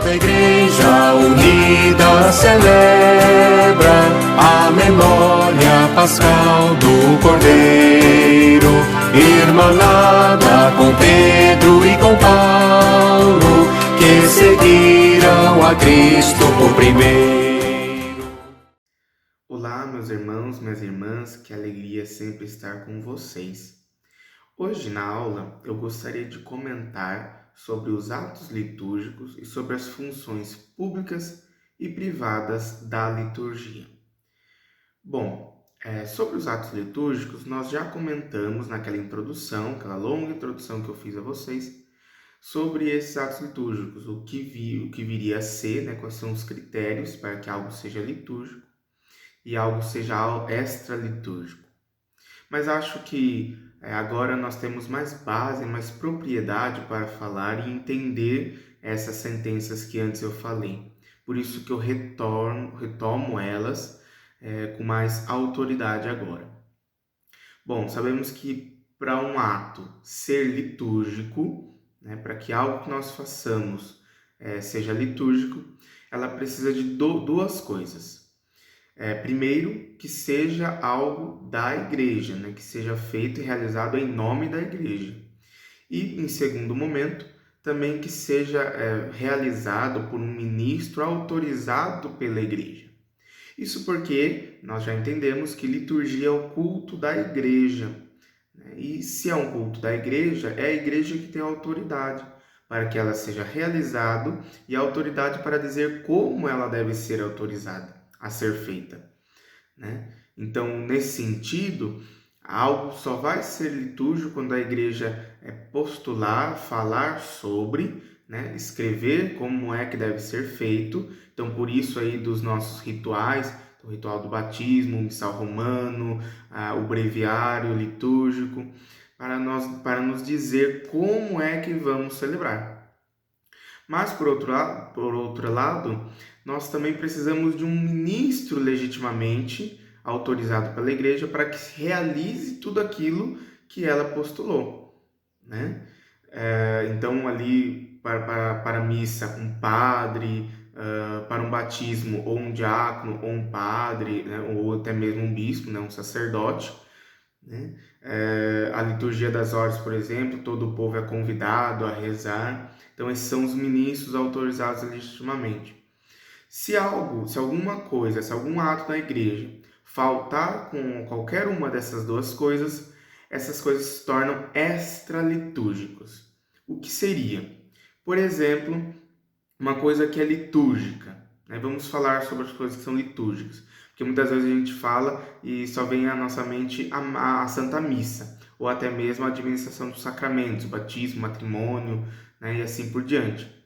Nossa igreja unida celebra a memória pascal do Cordeiro, irmanada com Pedro e com Paulo, que seguiram a Cristo por primeiro. Olá, meus irmãos, minhas irmãs, que alegria sempre estar com vocês. Hoje na aula eu gostaria de comentar sobre os atos litúrgicos e sobre as funções públicas e privadas da liturgia. Bom, sobre os atos litúrgicos nós já comentamos naquela introdução, aquela longa introdução que eu fiz a vocês, sobre esses atos litúrgicos, o que viria a ser, né, quais são os critérios para que algo seja litúrgico e algo seja extra-litúrgico. Mas acho que agora nós temos mais base, mais propriedade para falar e entender essas sentenças que antes eu falei. Por isso que eu retomo elas com mais autoridade agora. Bom, sabemos que para um ato ser litúrgico, né, para que algo que nós façamos seja litúrgico, ela precisa de duas coisas. Primeiro, que seja algo da igreja, né? Que seja feito e realizado em nome da igreja. E, em segundo momento, também que seja realizado por um ministro autorizado pela igreja. Isso porque nós já entendemos que liturgia é o culto da igreja, né? E se é um culto da igreja, é a igreja que tem a autoridade para que ela seja realizada e a autoridade para dizer como ela deve ser autorizada a ser feita, né? Então, nesse sentido, algo só vai ser litúrgico quando a igreja postular, falar sobre, né? Escrever como é que deve ser feito. Então, por isso aí dos nossos rituais, o ritual do batismo, o missal romano, o breviário litúrgico, para nos dizer como é que vamos celebrar. Mas, por outro lado, nós também precisamos de um ministro legitimamente autorizado pela igreja para que realize tudo aquilo que ela postulou, né? Então, ali, para a missa, um padre, para um batismo, ou um diácono, ou um padre, né? Ou até mesmo um bispo, né? Um sacerdote, né? A liturgia das horas, por exemplo, todo o povo é convidado a rezar. Então, esses são os ministros autorizados legitimamente. Se algum ato da igreja faltar com qualquer uma dessas duas coisas, essas coisas se tornam extra-litúrgicos. O que seria? Por exemplo, uma coisa que é litúrgica, né? Vamos falar sobre as coisas que são litúrgicas, porque muitas vezes a gente fala e só vem à nossa mente a Santa Missa, ou até mesmo a administração dos sacramentos, o batismo, o matrimônio, né? E assim por diante.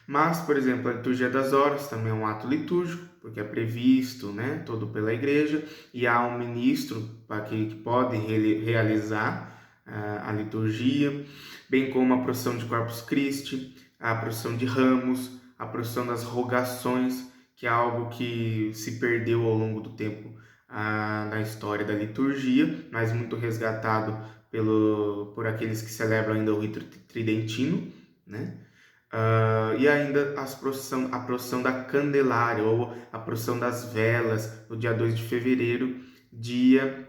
Mas, por exemplo, a liturgia das horas também é um ato litúrgico, porque é previsto, né, todo pela igreja, e há um ministro que pode realizar a liturgia, bem como a procissão de Corpus Christi, a procissão de Ramos, a procissão das rogações, que é algo que se perdeu ao longo do tempo na história da liturgia, mas muito resgatado por aqueles que celebram ainda o rito tridentino, né? E ainda a procissão da Candelária, ou a procissão das velas, no dia 2 de fevereiro, dia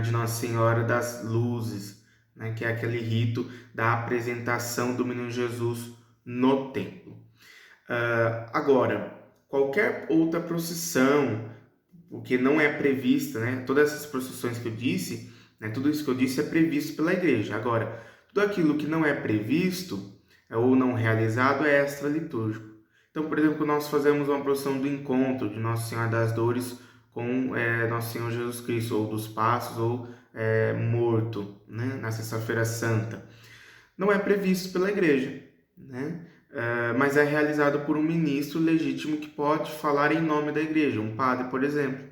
de Nossa Senhora das Luzes, né, que é aquele rito da apresentação do Menino Jesus no templo. Agora, qualquer outra procissão, o que não é prevista, né, todas essas procissões que eu disse, né, tudo isso que eu disse é previsto pela igreja. Agora, tudo aquilo que não é previsto ou não realizado é extra-litúrgico. Então, por exemplo, nós fazemos uma procissão do encontro de Nossa Senhora das Dores com Nosso Senhor Jesus Cristo, ou dos Passos, ou morto, né, na Sexta-feira Santa. Não é previsto pela igreja, né? Mas é realizado por um ministro legítimo que pode falar em nome da igreja, um padre, por exemplo,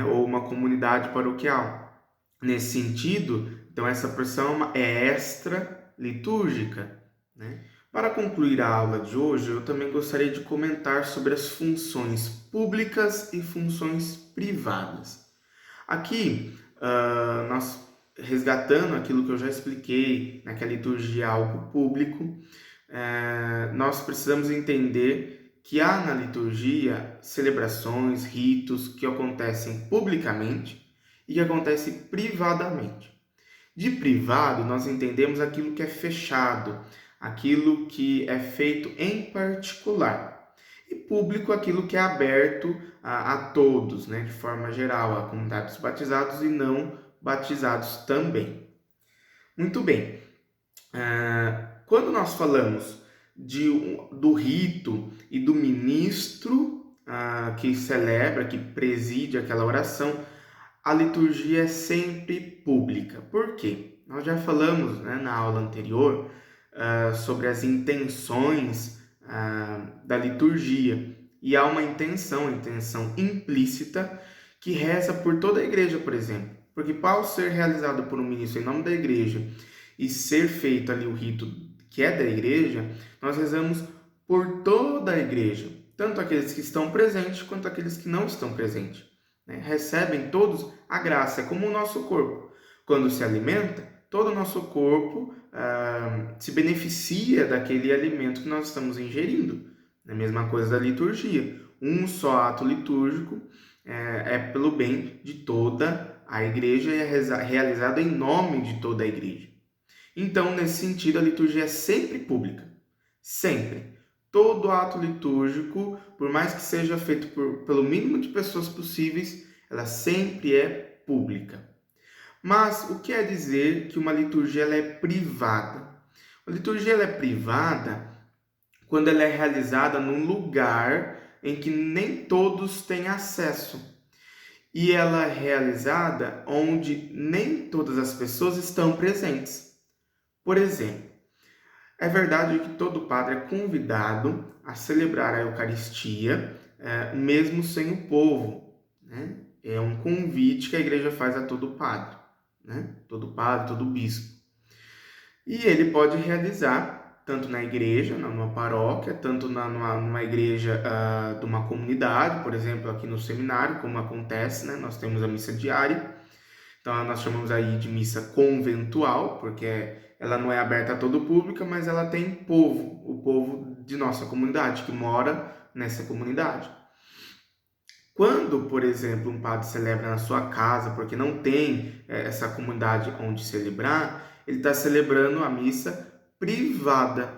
ou uma comunidade paroquial. Nesse sentido, então essa procissão é extra-litúrgica, né? Para concluir a aula de hoje, eu também gostaria de comentar sobre as funções públicas e funções privadas. Aqui, nós resgatando aquilo que eu já expliquei, né, que a liturgia é algo público, nós precisamos entender que há na liturgia celebrações, ritos que acontecem publicamente e que acontecem privadamente. De privado, nós entendemos aquilo que é fechado, aquilo que é feito em particular. E público, aquilo que é aberto a todos, né, de forma geral, a comunidade dos batizados e não batizados também. Muito bem. Quando nós falamos do rito e do ministro que celebra, que preside aquela oração, a liturgia é sempre pública. Por quê? Nós já falamos, né, na aula anterior sobre as intenções da liturgia. E há uma intenção implícita que reza por toda a igreja, por exemplo. Porque ao ser realizado por um ministro em nome da igreja e ser feito ali o rito que é da igreja, nós rezamos por toda a igreja, tanto aqueles que estão presentes quanto aqueles que não estão presentes. Né? Recebem todos a graça, é como o nosso corpo. Quando se alimenta, todo o nosso corpo se beneficia daquele alimento que nós estamos ingerindo. É a mesma coisa da liturgia. Um só ato litúrgico é pelo bem de toda a igreja e é realizado em nome de toda a igreja. Então, nesse sentido, a liturgia é sempre pública. Sempre. Todo ato litúrgico, por mais que seja feito pelo mínimo de pessoas possíveis, ela sempre é pública. Mas o que é dizer que uma liturgia ela é privada? A liturgia ela é privada quando ela é realizada num lugar em que nem todos têm acesso. E ela é realizada onde nem todas as pessoas estão presentes. Por exemplo, é verdade que todo padre é convidado a celebrar a Eucaristia, mesmo sem o povo. Né? É um convite que a igreja faz a todo padre. Né? Todo padre, todo bispo. E ele pode realizar, tanto na igreja, numa paróquia, tanto numa igreja de uma comunidade, por exemplo, aqui no seminário, como acontece, né? Nós temos a missa diária. Então, nós chamamos aí de missa conventual, porque ela não é aberta a todo o público, mas ela tem povo, o povo de nossa comunidade, que mora nessa comunidade. Quando, por exemplo, um padre celebra na sua casa, porque não tem essa comunidade onde celebrar, ele está celebrando a missa privada,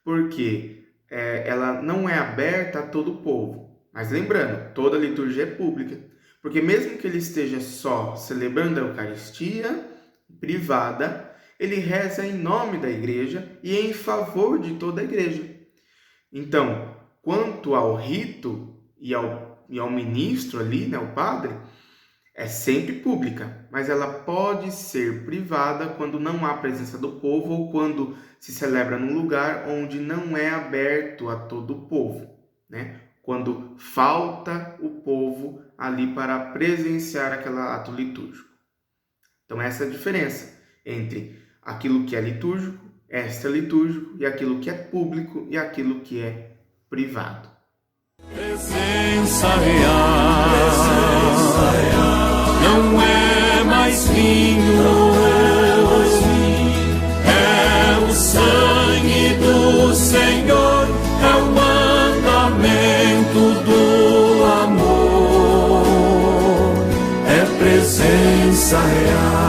porque ela não é aberta a todo o povo. Mas lembrando, toda a liturgia é pública, porque mesmo que ele esteja só celebrando a Eucaristia privada, ele reza em nome da igreja e em favor de toda a igreja. Então, quanto ao rito e ao ministro ali, né, o padre, é sempre pública, mas ela pode ser privada quando não há presença do povo ou quando se celebra num lugar onde não é aberto a todo o povo, né? Quando falta o povo ali para presenciar aquele ato litúrgico. Então essa é a diferença entre aquilo que é litúrgico, extra-litúrgico, e aquilo que é público e aquilo que é privado. Presença real, não é mais vinho, é o sangue do Senhor, é o mandamento do amor, é presença real.